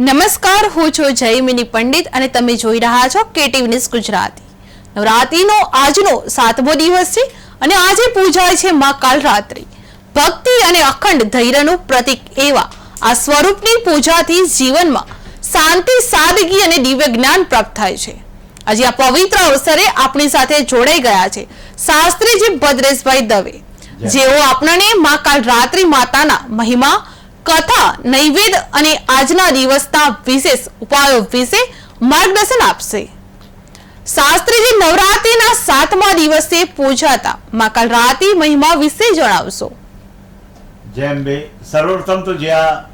નમસ્કાર, હું છું જયમિની પંડિત અને તમે જોઈ રહ્યા છો કેટીવી ન્યૂઝ ગુજરાતી। નવરાત્રીનો આજનો 7મો દિવસ છે અને આજે પૂજાય છે માં કાલરાત્રી। ભક્તિ અને અખંડ ધૈર્યનું પ્રતીક એવા આ સ્વરૂપની પૂજાથી જીવનમાં શાંતિ, સાદગી અને દિવ્ય જ્ઞાન પ્રાપ્ત થાય છે। આજે આ પવિત્ર અવસરે આપણી સાથે જોડાઈ ગયા છે શાસ્ત્રીજી ભદ્રેશભાઈ દવે, જેઓ આપણને માં કાલરાત્રી માતાના મહિમા, કથા, નૈવેદ્ય અને આજના દિવસના વિશેષ ઉપાયો વિશે માર્ગદર્શન આપશે। શાસ્ત્રીજી નવરાત્રીના 7મા દિવસે પૂજાતા માં કાલરાત્રી મહિમા વિશે જણાવશો। જેમ બે સર્વપ્રથમ તો જ્યાં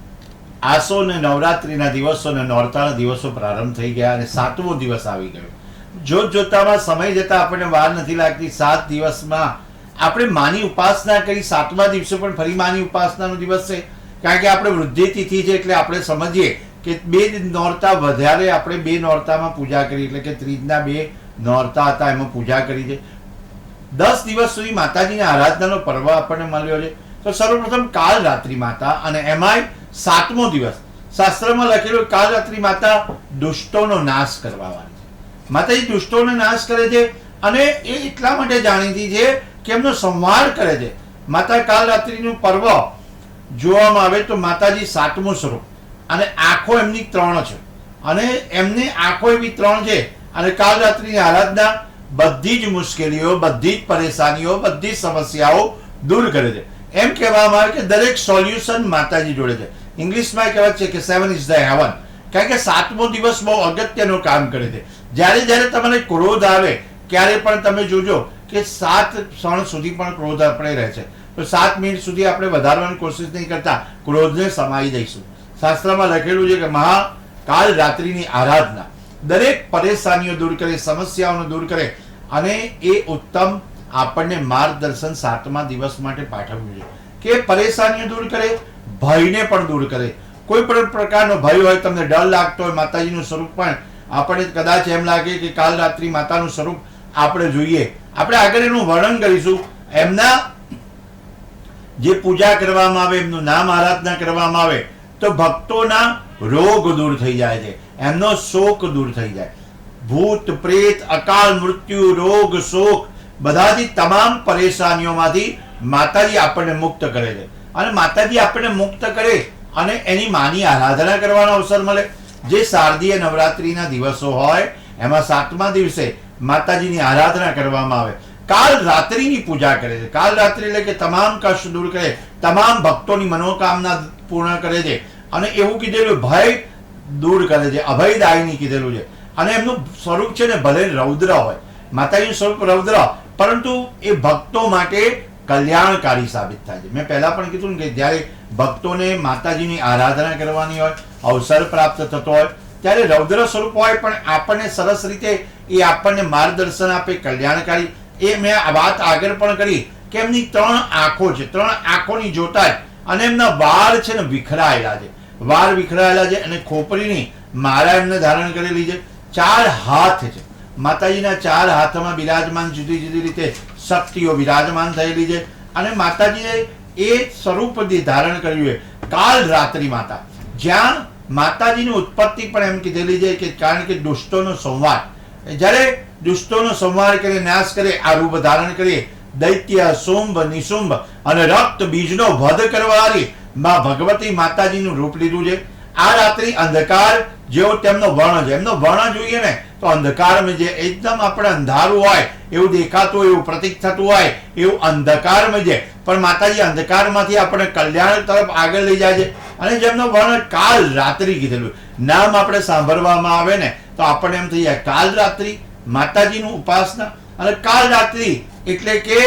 આસો ને નવરાત્રીના દિવસો ને નોરતાના દિવસો પ્રારંભ થઈ ગયા અને 7મો દિવસ આવી ગયો। જોત જોતામાં સમય જતા આપણને વાર નથી લાગતી। 7 દિવસમાં આપણે માની ઉપાસના કરી, 7મા દિવસે પણ ફરી માની ઉપાસનાનો દિવસ છે, કારણ કે આપણે વૃદ્ધિ તિથિ છે એટલે આપણે સમજીએ કે 2 નોરતા વધારે આપણે 2 નોરતામાં પૂજા કરી, એટલે કે ત્રીજના 2 નોરતા હતા એમાં પૂજા કરી છે। 10 દિવસ સુધી માતાજીના આરાધનાનો પર્વ આપણને મળ્યો છે। તો સર્વપ્રથમ કાલરાત્રી માતા, અને એમાંય 7મો દિવસ શાસ્ત્રમાં લખેલું કાલરાત્રી માતા દુષ્ટોનો નાશ કરવાવાળી છે। માતાજી દુષ્ટોનો નાશ કરે છે અને એ એટલા માટે જાણીતી છે કે એમનો સંહાર કરે છે। માતા કાલરાત્રીનું પર્વ જોવામાં આવે તો માતાજી 7મું સ્વરૂપ અને આંખો એમની 3 છે અને એમની આંખો એવી 3 છે અને કાલરાત્રીની આરાધના બધી જ મુશ્કેલીઓ, બધી જ પરેશાનીઓ, બધી જ સમસ્યાઓ દૂર કરે છે। એમ કહેવામાં આવે કે દરેક સોલ્યુશન માતાજી જોડે છે। ઇંગ્લિશમાં કહેવાય છે કે 7 ઇઝ ધ હેવન, કારણ કે 7મો દિવસ બહુ અગત્યનું કામ કરે છે। જ્યારે જ્યારે તમને ક્રોધ આવે ક્યારે પણ તમે જોજો કે 7 ક્ષણ સુધી પણ ક્રોધ આપણે રહે છે, તો 7 મિનિટ સુધી આપણે વધારવાની કોશિશ નહીં કરતા, ક્રોધને સમાઈ દઈશું। શાસ્ત્રમાં લખેલું છે કે કાલરાત્રીની આરાધના દરેક પરેશાનીઓ દૂર કરે, સમસ્યાઓને દૂર કરે અને એ ઉત્તમ આપણને માર્ગદર્શન 7મા દિવસ માટે પાઠવ્યું છે કે પરેશાનીઓ દૂર કરે, ભયને પણ દૂર કરે। કોઈ પણ પ્રકારનો ભય હોય, તમને ડર લાગતો હોય, માતાજીનું સ્વરૂપ પણ આપણને કદાચ એમ લાગે કે કાલરાત્રી માતાનું સ્વરૂપ આપણે જોઈએ, આપણે આગળ એનું વર્ણન કરીશું। એમના જે પૂજા કરવામાં આવે, એમનું નામ આરાધના કરવામાં આવે તો ભક્તોના રોગ દૂર થઈ જાય છે, એમનો શોક દૂર થઈ જાય। ભૂત, પ્રેત, અકાળ મૃત્યુ, રોગ, શોક બધાથી તમામ પરેશાનીઓમાંથી માતાજી આપણને મુક્ત કરે છે અને માતાજી આપણને મુક્ત કરે અને એની માની આરાધના કરવાનો અવસર મળે। જે શારદીય નવરાત્રીના દિવસો હોય એમાં 7મા દિવસે માતાજીની આરાધના કરવામાં આવે, કાલરાત્રીની પૂજા કરે છે। કાલરાત્રી એટલે કે તમામ કષ્ટ દૂર કરે, તમામ ભક્તોની મનોકામના પૂર્ણ કરે છે અને એવું કીધેલું ભય દૂર કરે છે, અભયદાયીની કીધેલું છે। અને એમનું સ્વરૂપ છે ને ભલે રૌદ્ર હોય, માતાજીનું સ્વરૂપ રૌદ્ર, પરંતુ એ ભક્તો માટે કલ્યાણકારી સાબિત થાય છે। મેં પહેલા પણ કીધું ને કે જ્યારે ભક્તોને માતાજીની આરાધના કરવાની હોય, અવસર પ્રાપ્ત થતો હોય ત્યારે રૌદ્ર સ્વરૂપ હોય પણ આપણને સરસ રીતે એ આપણને માર્ગદર્શન આપે, કલ્યાણકારી। એ મેં આ વાત આગળ પણ કરી કે એમની 3 આંખો છે, 3 આંખોની જોતા જ અને એમના વાળ છે ને વિખરાયેલા છે, વાળ વિખરાયેલા છે અને ખોપરીની માળા એમને ધારણ કરેલી છે। 4 હાથ છે, માતાજીના 4 હાથમાં બિરાજમાન, જુદી જુદી રીતે શક્તિઓ બિરાજમાન થયેલી છે અને માતાજીએ એ સ્વરૂપ ધારણ કર્યું છે કાલરાત્રી માતા, જ્યાં માતાજીની ઉત્પત્તિ પણ એમ કીધેલી છે કે કારણ કે દુષ્ટોનો સંહાર, જ્યારે દુષ્ટોનો સંહાર કરે, નાશ કરે, આ રૂપ ધારણ કરીએ, દૈત્ય, શુંભ, નિશુંભ અને રક્ત બીજનો વધ કરવાવાળી માં ભગવતી માતાજીનું રૂપ લીધું છે। આ રાત્રિ અંધકાર જેવો તેમનો વર્ણ છે, એમનો વર્ણ જોઈએ ને તો અંધકારમય છે, એકદમ આપણે અંધારું હોય એવું દેખાતું હોય, એવું પ્રતીક થતું હોય એવું અંધકારમય છે, પણ માતાજી અંધકારમાંથી આપણે કલ્યાણ તરફ આગળ લઈ જાય છે। અને જેમનો વર્ણ કાલરાત્રી કીધેલું, નામ આપણે સાંભળવામાં આવે ને તો આપણને એમ થઈ જાય કાલરાત્રી માતાજીનું ઉપાસના। અને કાલરાત્રી એટલે કે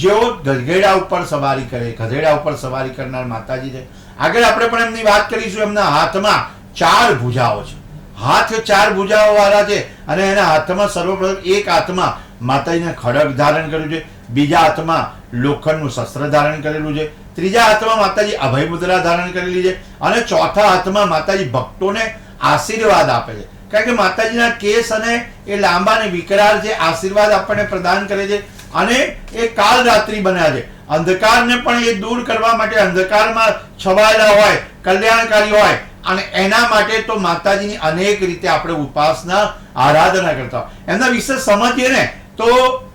જેઓ ગધેડા ઉપર સવારી કરે, ગધેડા ઉપર સવારી કરનાર માતાજી છે। આગળ આપણે પણ એમની વાત કરીશું। એમના હાથમાં 4 ભુજાઓ છે, હાથ 4 ભુજાઓ વાળા છે અને એના હાથમાં સર્વપ્રથમ એક હાથમાં માતાજીને ખડગ ધારણ કર્યું છે, બીજા હાથમાં લોખંડનું શસ્ત્ર ધારણ કરેલું છે, ત્રીજા હાથમાં માતાજી અભય મુદ્રા ધારણ કરેલી છે અને ચોથા હાથમાં માતાજી ભક્તોને આશીર્વાદ આપે છે, કારણ કે માતાજીના કેસ અને એ લાંબા ને વિકરાળ છે, આશીર્વાદ આપણને પ્રદાન કરે છે અને એ કાલરાત્રી બન્યા છે। અંધકારને પણ એ દૂર કરવા માટે, અંધકારમાં છવાયેલા હોય, કલ્યાણકારી હોય, અને એના માટે તો માતાજીની અનેક રીતે આપણે ઉપાસના આરાધના કરતા હોય. એમના વિશે સમજીએ ને તો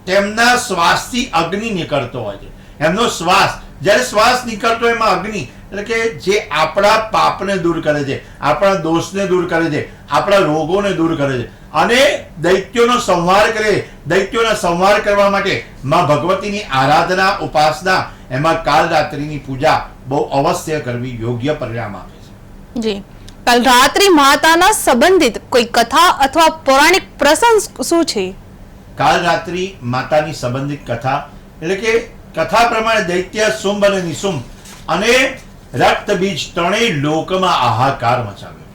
તેમના શ્વાસથી અગ્નિ નીકળતો હોય છે. એમનો શ્વાસ, જ્યારે શ્વાસ નીકળતો હોય એમાં અગ્નિ, એટલે કે જે આપણા પાપને દૂર કરે છે, આપણા દોષને દૂર કરે છે, આપણા રોગોને દૂર કરે છે અને દૈત્યોનો સંહાર કરે. દૈત્યોનો સંહાર કરવા માટે માં ભગવતીની આરાધના, ઉપાસના, એમાં કાલરાત્રિની પૂજા બહુ અવશ્ય કરવી યોગ્ય પરિણામ આપે છે. જી, કાલરાત્રિ માતાના સંબંધિત કોઈ કથા અથવા પૌરાણિક પ્રસંગ શું છે? કાલરાત્રિ માતાની સંબંધિત કથા એટલે કે કથા પ્રમાણે દૈત્ય શુંભ અને નિશુંભ અને રક્તબીજ ત્રણેય લોકમાં હાહાકાર મચાવ્યો.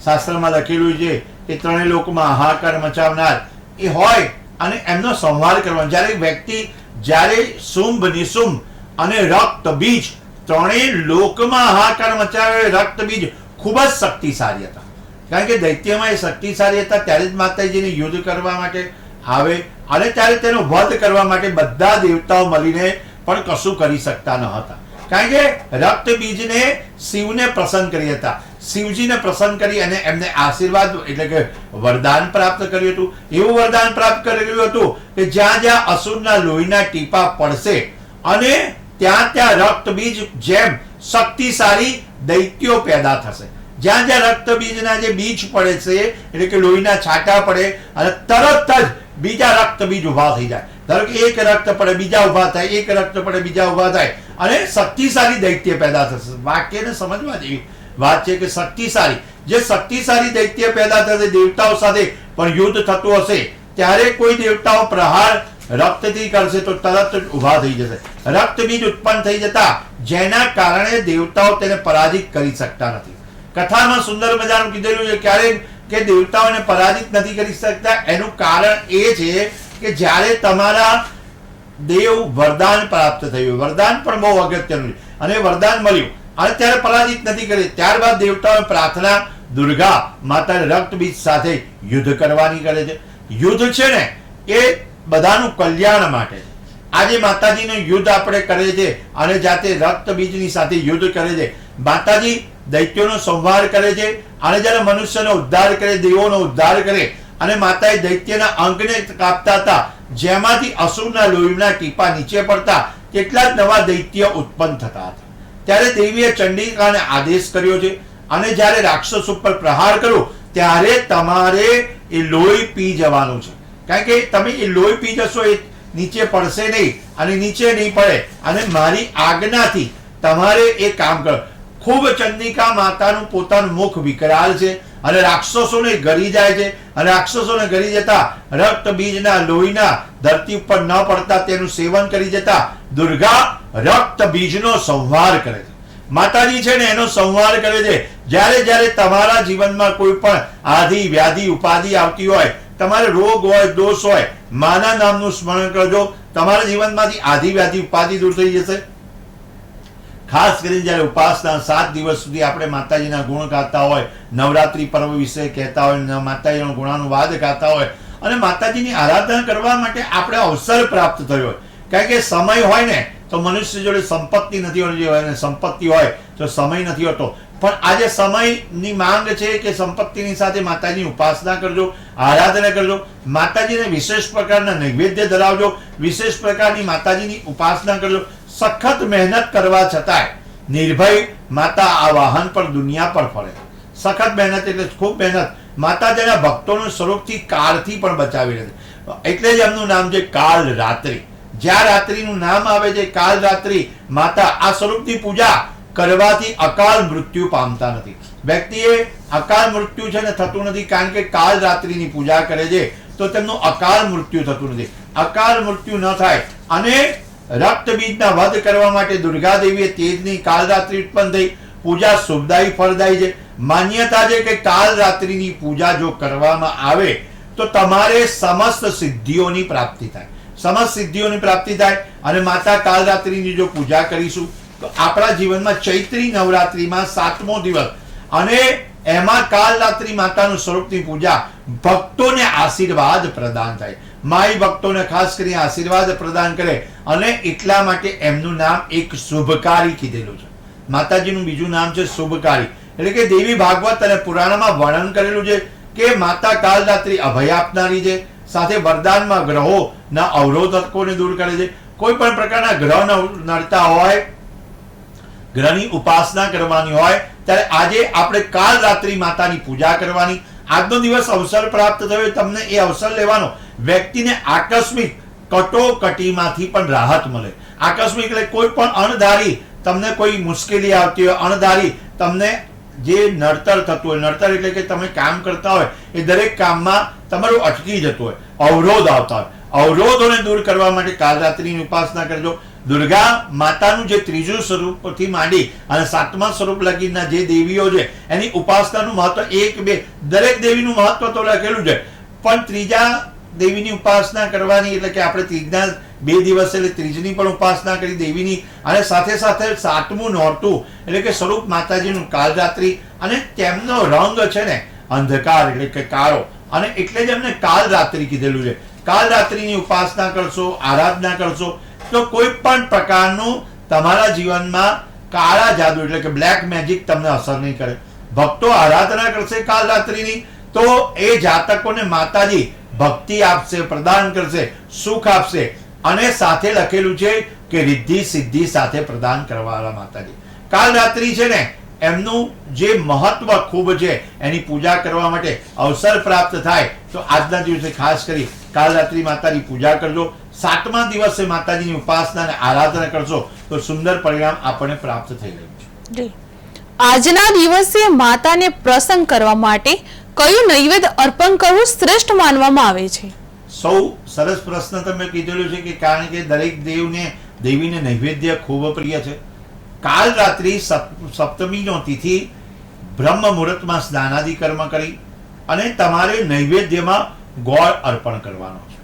શાસ્ત્રમાં લખેલું છે કે ત્રણેય લોકમાં હાહાકાર મચાવનાર એ હોય અને એમનો સંહાર કરવાનો. જ્યારે વ્યક્તિ, જ્યારે શુંભ, નિશુંભ અને રક્તબીજ ત્રણેય લોકમાં હાહાકાર મચાવે. રક્તબીજ ખૂબ જ શક્તિશાળી હતા, કારણ કે દૈત્યમાં એ શક્તિશાળી હતા. ત્યારે જ માતાજીને યુદ્ધ કરવા માટે આવે અને ત્યારે તેનો વધ કરવા માટે બધા દેવતાઓ મળીને પણ કશું કરી શકતા ન હતા, કારણ કે રક્તબીજને શિવને પ્રસન્ન કરી હતા. શિવજીને પ્રસન્ન કરી અને એમને આશીર્વાદ એટલે કે વરદાન પ્રાપ્ત કર્યું હતું. એવું વરદાન પ્રાપ્ત કરેલું હતું કે જ્યાં જ્યાં અસુરના લોહીના ટીપા પડશે અને ત્યાં ત્યાં રક્તબીજ જેમ શક્તિશાળી દૈત્યો પેદા થશે. જ્યાં જ્યાં રક્તબીજના જે બીજ પડે છે એટલે કે લોહીના છાંટા પડે અને તરત જ બીજા રક્તબીજ ઉભા થઈ જાય. ધારો કે એક રક્ત પડે બીજા ઉભા થાય, એક રક્ત પડે બીજા ઉભા થાય અને શક્તિશાળી દૈત્ય પેદા થશે. વાક્યને સમજવા જેવી વાત છે કે શક્તિશાળી, જે શક્તિશાળી દૈત્ય પેદા થશે, દેવતાઓ સાથે પણ યુદ્ધ થતું હશે ત્યારે કોઈ દેવતાઓ પ્રહાર રક્તથી કરશે તો તરત જ ઉભા થઈ જશે. રક્તબીજ ઉત્પન્ન થઈ જતા જેના કારણે દેવતાઓ તેને પરાજિત કરી શકતા નથી. કથામાં સુંદર મજાનું કીધેલું છે ક્યારે કે દેવતાઓને પરાજિત નથી કરી શકતા. એનું કારણ એ છે કે જ્યારે તમારા દેવ વરદાન પ્રાપ્ત થયું, વરદાન પણ બહુ અગત્યનું છે અને વરદાન મળ્યું અને ત્યારે પરાજિત નથી કરી. ત્યારબાદ દેવતાઓએ પ્રાર્થના દુર્ગા માતાને રક્તબીજ સાથે યુદ્ધ કરવાની કરે છે. યુદ્ધ છે ને એ બધાનું કલ્યાણ માટે છે. આજે માતાજીનું યુદ્ધ આપણે કરે છે અને જાતે રક્તબીજની સાથે યુદ્ધ કરે છે. માતાજી દૈત્યોનો સંહાર કરે છે અને જ્યારે મનુષ્યનો ઉદ્ધાર કરે, દેવોનો ઉદ્ધાર કરે અને માતાએ દૈત્યના અંગને કાપતા હતા, જેમાંથી અસુરના લોહીના ટીપા નીચે પડતા કેટલા જ નવા દૈત્ય ઉત્પન્ન થતા હતા. ત્યારે દેવીએ ચંડિકાને આદેશ કર્યો છે અને જ્યારે રાક્ષસ ઉપર પ્રહાર કરો ત્યારે તમારે એ લોહી પી જવાનું છે, કારણ કે તમે એ લોહી પી જશો એ નીચે પડશે નહીં અને નીચે નહીં પડે અને મારી આજ્ઞાથી તમારે એ કામ કરો. ખૂબ ચંડિકા માતાનું પોતાનું મુખ વિકરાળ છે અને રાક્ષસોને ગરી જાય છે અને રાક્ષસોને ગરી જતા રક્તબીજના લોહીના ધરતી ઉપર ન પડતા તેનું સેવન કરી જતા દુર્ગા રક્તબીજનો સંહાર કરે છે. માતાજી છે ને એનો સંહાર કરે છે. જ્યારે જ્યારે તમારા જીવનમાં કોઈ પણ આધિ વ્યાધિ ઉપાધિ આવતી હોય, તમારે રોગ હોય, દોષ હોય, માના નામનું સ્મરણ કરજો, તમારા જીવનમાંથી આધિ વ્યાધિ ઉપાધિ દૂર થઈ જશે. ખાસ કરીને જ્યારે ઉપાસના 7 દિવસ સુધી આપણે માતાજીના ગુણ ગાતા હોય, નવરાત્રી પર્વ વિશે કહેતા હોય, માતાજીનો ગુણાનુવાદ ગાતા હોય અને માતાજીની આરાધના કરવા માટે આપણે અવસર પ્રાપ્ત થયો હોય, કારણ કે સમય હોય ને તો મનુષ્ય જોડે સંપત્તિ નથી હોતી અને સંપત્તિ હોય તો સમય નથી હોતો. પણ આજે સમયની માંગ છે કે સંપત્તિની સાથે માતાજીની ઉપાસના કરજો, આરાધના કરજો, માતાજીને વિશેષ પ્રકારના નૈવેદ્ય ધરાવજો, વિશેષ પ્રકારની માતાજીની ઉપાસના કરજો. સખત મહેનત કરવા છતાંય નિર્ભય માતા આ વાહન પર દુનિયા પર ફરે. સખત મહેનત એટલે ખૂબ મહેનત. માતા તેના ભક્તોનું સ્વરૂપથી કાળથી પણ બચાવી રહે છે, એટલે જ એમનું નામ છે કાલ રાત્રિ. જ્યાં રાત્રિનું નામ આવે છે કાલ રાત્રિ, માતા આ સ્વરૂપની પૂજા કરવાથી અકાલ મૃત્યુ પામતા નથી. વ્યક્તિએ અકાલ મૃત્યુ છે ને થતું નથી, કારણ કે કાલ રાત્રિની પૂજા કરે છે તો તેમનું અકાલ મૃત્યુ થતું નથી. અકાલ મૃત્યુ ન થાય અને રક્તબીજના વધ કરવા માટે દુર્ગા દેવીએ તેજની કાલરાત્રિ ઉત્પન્ન થઈ. પૂજા શુભદાયી ફળદાયી છે. માન્યતા છે કે કાલરાત્રિની પૂજા જો કરવામાં આવે તો તમારે સમસ્ત સિદ્ધિઓની પ્રાપ્તિ થાય, સમસ્ત સિદ્ધિઓની પ્રાપ્તિ થાય. અને માતા કાલરાત્રિની જો પૂજા કરીશું તો આપણા જીવનમાં ચૈત્રી નવરાત્રિમાં 7મો દિવસ અને એમાં કાલરાત્રિ માતાનું સ્વરૂપની પૂજા ભક્તોને આશીર્વાદ પ્રદાન થાય. માઈ ભક્તોને ખાસ કરીને આશીર્વાદ પ્રદાન કરે, અને એટલા માટે એમનું નામ એક શુભકારી કીધેલું છે. માતાજીનું બીજું નામ છે શુભકારી. એટલે કે દેવી ભાગવત અને પુરાણમાં વર્ણન કરેલું છે કે માતા કાલરાત્રિ અભય આપનારી છે, સાથે વરદાનમાં ગ્રહોના અવરોધકોને દૂર કરે છે. કોઈ પણ પ્રકારના ગ્રહ નડતા હોય, ગ્રહની ઉપાસના કરવાની હોય, ત્યારે આજે આપણે કાલરાત્રિ માતાની પૂજા કરવાની. આજનો દિવસ અવસર પ્રાપ્ત થયો, તમને એ અવસર લેવાનો. વ્યક્તિને આકસ્મિક કટોકટીમાંથી પણ રાહત મળે. આકસ્મિક એટલે કોઈ પણ અણધારી તમને કોઈ મુશ્કેલી આવતી હોય, અણધારી તમને જે નડતર થતું હોય, નડતર એટલે કે તમે કામ કરતા હોય એ દરેક કામમાં તમારું અટકી જતું હોય, અવરોધ આવતા હોય, અવરોધોને દૂર કરવા માટે કાલરાત્રિની ઉપાસના કરજો. દુર્ગા માતાનું જે ત્રીજું સ્વરૂપથી માંડી અને સાતમા સ્વરૂપ લગીના જે દેવીઓ છે એની ઉપાસનાનું મહત્વ 1, 2 દરેક દેવીનું મહત્વ તો લખેલું છે, પણ ત્રીજા દેવીની ઉપાસના કરવાની એટલે કે આપણે ત્રીજના 2 દિવસ એટલે ત્રીજની પણ ઉપાસના કરી દેવીની, અને સાથે સાથે સાતમું નોરતું એટલે કે સ્વરૂપ માતાજીનું કાલરાત્રિ, અને તેમનો રંગ છે ને અંધકાર એટલે કે કાળો, અને એટલે જ એમને કાલરાત્રિ કીધેલું છે. કાલરાત્રિની ઉપાસના કરશો, આરાધના કરશો તો કોઈ પણ પ્રકારનું તમારા જીવનમાં કાળા જાદુ એટલે કે બ્લેક મેજિક તમને અસર નહીં કરે. ભક્તો આરાધના કરશે કાલરાત્રિની તો એ જાતકોને માતાજી ભક્તિ આપશે, પ્રદાન કરશે, સુખ આપશે, અને સાથે લખેલું છે કે રિદ્ધિ સિદ્ધિ સાથે પ્રદાન કરવાવાળા માતાજી. કાલરાત્રિ છે ને એમનું જે મહત્વ ખૂબ છે, એની પૂજા કરવા માટે અવસર પ્રાપ્ત થાય તો આજના દિવસે ખાસ કરી કાલરાત્રિ માતાની પૂજા કરજો. 7મા દિવસે માતાજીની ઉપાસના અને આરાધના કરશો તો સુંદર પરિણામ આપણને પ્રાપ્ત થઈ રહ્યું છે. આજના દિવસે માતાને પ્રસન્ન કરવા માટે કયું નૈવેદ્ય અર્પણ કરવું શ્રેષ્ઠ માનવામાં આવે છે? સૌ સરસ પ્રશ્ન તમે કીધેલું છે કે કારણ કે દરેક દેવીને નૈવેદ્ય ખૂબ પ્રિય છે. કાલરાત્રિ સપ્તમીનો તિથિ બ્રહ્મ મુહૂર્તમાં સ્નાનાદિ કર્મ કરી અને તમારે નૈવેદ્યમાં ગોળ અર્પણ કરવાનો છે.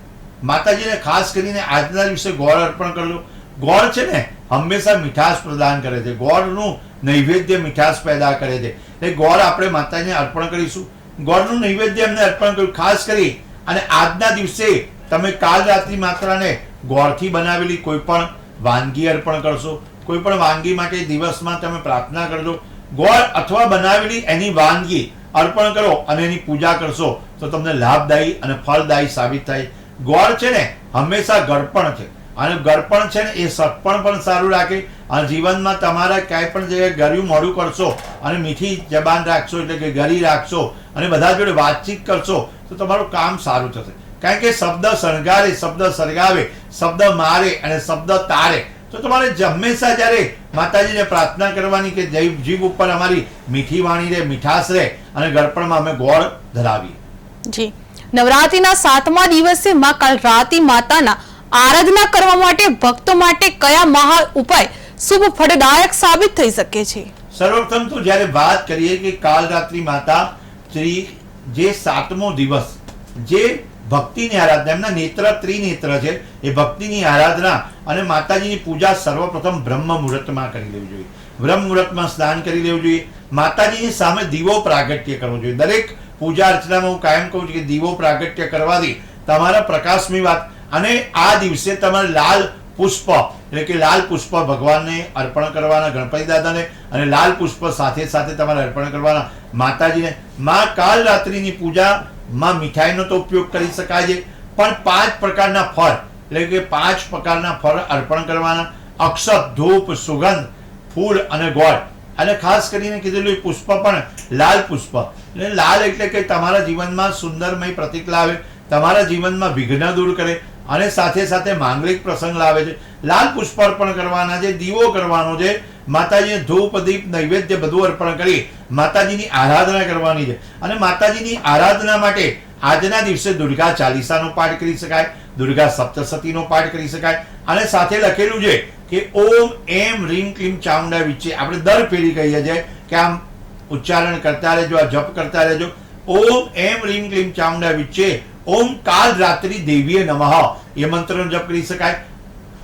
માતાજીને ખાસ કરીને આજના દિવસે ગોળ અર્પણ કરજો. ગોળ છે ને હંમેશા મીઠાશ પ્રદાન કરે છે. ગોળનું નૈવેદ્ય મીઠાશ પેદા કરે છે. એટલે ગોળ આપણે માતાજીને અર્પણ કરીશું. ગોળનું નૈવેદ્ય એમને અર્પણ કર્યું ખાસ કરી, અને આજના દિવસે તમે કાલરાત્રિ માતાને ગોળથી બનાવેલી કોઈ પણ વાનગી અર્પણ કરશો. કોઈ પણ વાનગી માટે દિવસમાં તમે પ્રાર્થના કરજો. ગોળ અથવા બનાવેલી એની વાનગી અર્પણ કરો અને એની પૂજા કરશો તો તમને લાભદાયી અને ફળદાયી સાબિત થાય. ગોળ છે ને હંમેશા ગળપણ છે, અને ગળપણ છે ને એ સટપણ પણ સારું રાખે, અને જીવનમાં તમારા ક્યાંય પણ જગ્યાએ ગળ્યું મોઢું કરશો અને મીઠી જબાન રાખશો એટલે કે ગળી રાખશો અને બધા જોડે વાતચીત કરશો તો તમારું કામ સારું થશે. કારણ કે શબ્દ શણગારે, શબ્દ સળગાવે, શબ્દ મારે અને શબ્દ તારે, તો તમારે હંમેશા જ્યારે માતાજીને પ્રાર્થના કરવાની કે જીભ ઉપર અમારી મીઠી વાણી રહે, મીઠાશ રહે, અને ગળપણમાં અમે ગોળ ધરાવીએ. જી, નવરાત્રિના 7મા દિવસે માં કાલરાત્રિ માતાના આરાધના કરવા માટે ભક્તો માટે કયા મહા ઉપાય શુભ ફળદાયક સાબિત થઈ શકે છે? સર્વપ્રથમ તો જ્યારે વાત કરીએ કે કાલરાત્રિ માતા જે 7મો દિવસ જે ભક્તિની આરાધના, એમના નેત્ર ત્રિનેત્ર છે, એ ભક્તિની આરાધના અને માતાજીની પૂજા સર્વપ્રથમ બ્રહ્મ મુહૂર્તમાં કરી લેવી જોઈએ. બ્રહ્મ મુહૂર્તમાં સ્નાન કરી લેવું જોઈએ. માતાજીની સામે દીવો પ્રાગટ્ય કરવો જોઈએ. દરેક પૂજા અર્ચનામાં હું કાયમ કહું છું કે દીવો પ્રાગટ્ય કરવાથી તમારા પ્રકાશની વાત, અને આ દિવસે તમારે લાલ પુષ્પ એટલે કે લાલ પુષ્પ ભગવાનને અર્પણ કરવાના, ગણપતિ દાદાને, અને લાલ પુષ્પ સાથે સાથે તમારે અર્પણ કરવાના માતાજીને. માં કાલરાત્રિની પૂજામાં મીઠાઈનો તો ઉપયોગ કરી શકાય છે, પણ 5 પ્રકારના ફળ એટલે કે 5 પ્રકારના ફળ અર્પણ કરવાના. અક્ષત, ધૂપ, સુગંધ, ફૂલ અને ગોળ, અને ખાસ કરીને કીધેલું પુષ્પ પણ લાલ પુષ્પ. એટલે લાલ એટલે કે તમારા જીવનમાં સુંદરમય પ્રતીક લાવે, તમારા જીવનમાં વિઘ્ન દૂર કરે, અને સાથે સાથે માંગલિક પ્રસંગ લાવે છે. લાલ પુષ્પ અર્પણ કરવાના છે, દીવો કરવાનો છે, માતાજીને ધૂપ દીપ નૈવેદ્ય બધું અર્પણ કરી માતાજીની આરાધના કરવાની છે. અને માતાજીની આરાધના માટે આજના દિવસે દુર્ગા ચાલીસાનો પાઠ કરી શકાય, દુર્ગા સપ્તશતીનો પાઠ કરી શકાય, અને સાથે લખેલું છે કે ઓમ એમ રીમ ક્લીમ ચામુંડા વિચ્ચે. આપણે દર પેઢી કહીએ છીએ કે આમ ઉચ્ચારણ કરતા રહેજો, આ જપ કરતા રહેજો. ઓમ એમ રીમ ક્લીમ ચામુંડા વિચ્ચે ઓમ કાલરાત્રિ દેવીએ નમઃ એ મંત્રનો જપ કરી શકાય.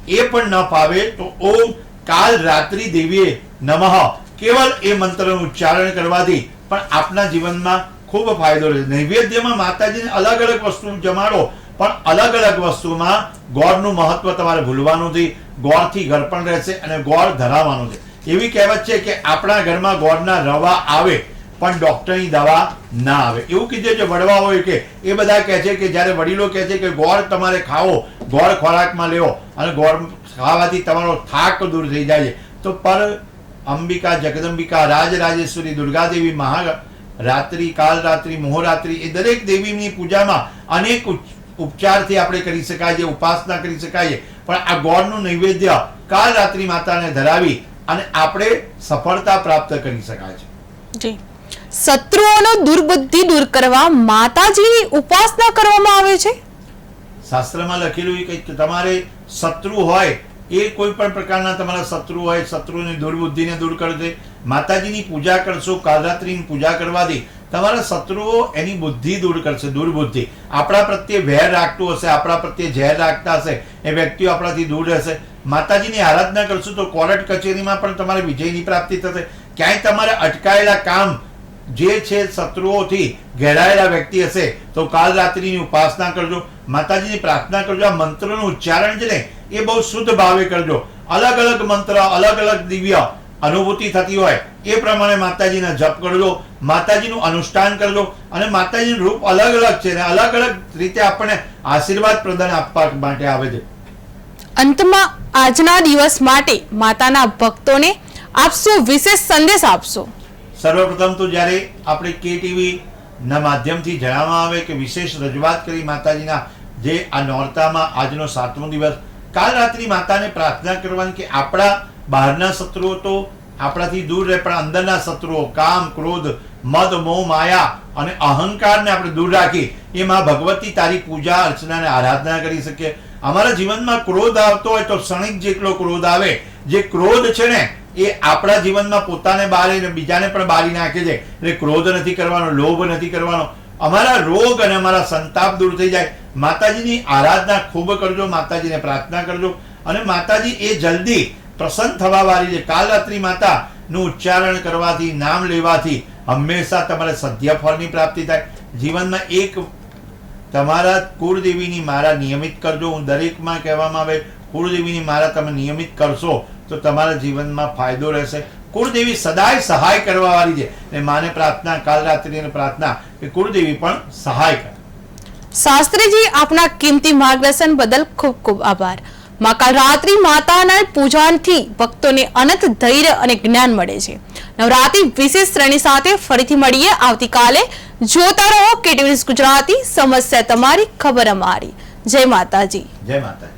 એ પણ ન ફાવે તો ઓમ કાલરાત્રિ દેવીએ નમઃ કેવલ એ મંત્રનું ઉચ્ચારણ કરવાથી પણ આપના જીવનમાં ખૂબ ફાયદો રહે. નૈવેદ્યમાં માતાજીને અલગ અલગ વસ્તુ જમાડો પણ અલગ અલગ વસ્તુમાં ગોળનું મહત્વ તમારે ભૂલવાનું નથી. ગોળથી ઘર પણ રહેશે અને ગોળ ધરાવવાનું છે. એવી કહેવત છે કે આપણા ઘરમાં ગોળના રવા આવે પણ ડોક્ટરની દવા ના આવે. એવું કીધું છે વડવાઓએ કે એ બધા કહે છે કે જ્યારે વડીલો કહે છે કે ગોળ તમારે ખાવો, ગોળ ખોરાકમાં લેવો અને ગોળ ખાવાથી તમારો થાક દૂર થઈ જાય છે. તો પર અંબિકા, જગદંબિકા, રાજરાજેશ્વરી, દુર્ગાદેવી, મહારાત્રિ, કાલરાત્રિ, મોહરાત્રિ એ દરેક દેવીની પૂજામાં અનેક ઉપચારથી આપણે કરી શકાય છે, ઉપાસના કરી શકાય છે. પણ આ ગોળનું નૈવેદ્ય કાલરાત્રિ માતાને ધરાવી અને આપણે સફળતા પ્રાપ્ત કરી શકાય છે. જી, શત્રુઓનો દુર્બુદ્ધિ દૂર કરવા માતાજીની ઉપાસના કરવામાં આવે છે. શાસ્ત્રમાં લખેલું કે તમારે શત્રુ હોય, એ કોઈ પણ પ્રકારના તમારા શત્રુ હોય, શત્રુની દુર્બુદ્ધિને દૂર કરશે. માતાજીની પૂજા કરશો, કાલરાત્રિની પૂજા કરવાથી તમારા શત્રુઓ એની બુદ્ધિ દૂર કરશે, દુર્બુદ્ધિ. આપણા પ્રત્યે વેર રાખતું હશે, આપણા પ્રત્યે ઝેર રાખતા હશે, એ વ્યક્તિઓ આપણાથી દૂર રહેશે. માતાજીની આરાધના કરશું તો કોર્ટ કચેરીમાં પણ તમારે વિજયની પ્રાપ્તિ થશે. ક્યાંય તમારે અટકાયેલા કામ જે છે શત્રુઓથી ઘેરાયેલા વ્યક્તિ હશે તો કાલરાત્રિની ઉપાસના કરજો, માતાજીની પ્રાર્થના કરજો. આ મંત્રનું ઉચ્ચારણ છે ને એ બહુ શુદ્ધ ભાવે કરજો. અલગ અલગ મંત્ર, અલગ અલગ દિવ્ય અનુભૂતિ થતી હોય એ પ્રમાણે માતાજીના જપ કરજો, માતાજીનું અનુષ્ઠાન કરજો. અને માતાજીનું રૂપ અલગ અલગ છે ને અલગ અલગ રીતે આપણને આશીર્વાદ પ્રદાન આપવા માટે આવે છે. અંતમાં આજના દિવસ માટે માતાના ભક્તોને આપ શું વિશેષ સંદેશ આપશો? સર્વપ્રથમ તો જ્યારે આપણે KTV ના માધ્યમથી જણાવવામાં આવે કે વિશેષ રજૂઆત કરી માતાજીના જે આ નોરતામાં આજનો 7મો દિવસ, કાલરાત્રિ માતાને પ્રાર્થના કરવાની કે આપણા બહારના શત્રુઓ તો આપણાથી દૂર રહે, પણ અંદરના શત્રુઓ કામ, ક્રોધ, મદ, મોહ, માયા અને અહંકારને આપણે દૂર રાખી એ માં ભગવતી તારી પૂજા અર્ચના અને આરાધના કરી શકીએ. અમારા જીવનમાં ક્રોધ આવતો હોય તો ક્ષણિક જેટલો ક્રોધ આવે. જે ક્રોધ છે ને એ આપણા જીવનમાં પોતાને બાળી બીજાને પણ બાળી નાખે છે. એટલે ક્રોધ નથી કરવાનો, લોભ નથી કરવાનો. અમારા રોગ અને અમારા સંતાપ દૂર થઈ જાય. માતાજીની આરાધના ખૂબ કરજો, માતાજીને પ્રાર્થના કરજો અને માતાજી એ જલ્દી પ્રસન્ન થવા વાળી છે. કાલરાત્રિ માતાનું ઉચ્ચારણ કરવાથી, નામ લેવાથી હંમેશા તમારે સદ્ય ફળની પ્રાપ્તિ થાય. જીવનમાં એક તમારા કુળદેવીની માળા નિયમિત કરજો. હું દરેકમાં કહેવામાં આવે કુળદેવીની માળા તમે નિયમિત કરશો તો તમારા જીવનમાં ફાયદો રહેશે. કુળદેવી સદાય સહાય કરવા વાળી છે અને માને પ્રાર્થના, કાલરાત્રિની પ્રાર્થના કે કુળદેવી પણ સહાય કરે. શાસ્ત્રીજી, આપના કિંમતી માર્ગદર્શન બદલ ખૂબ ખૂબ આભાર. માં કાલરાત્રિ માતાના પૂજનથી ભક્તોને અનંત ધૈર્ય અને જ્ઞાન મળે છે. નવરાત્રિ વિશેષ શ્રેણી સાથે ફરીથી મળીએ આવતીકાલે. જોતા રહો KTV ન્યૂઝ ગુજરાતી. સમસ્યા તમારી, ખબર અમારી. જય માતાજી. જય માતાજી.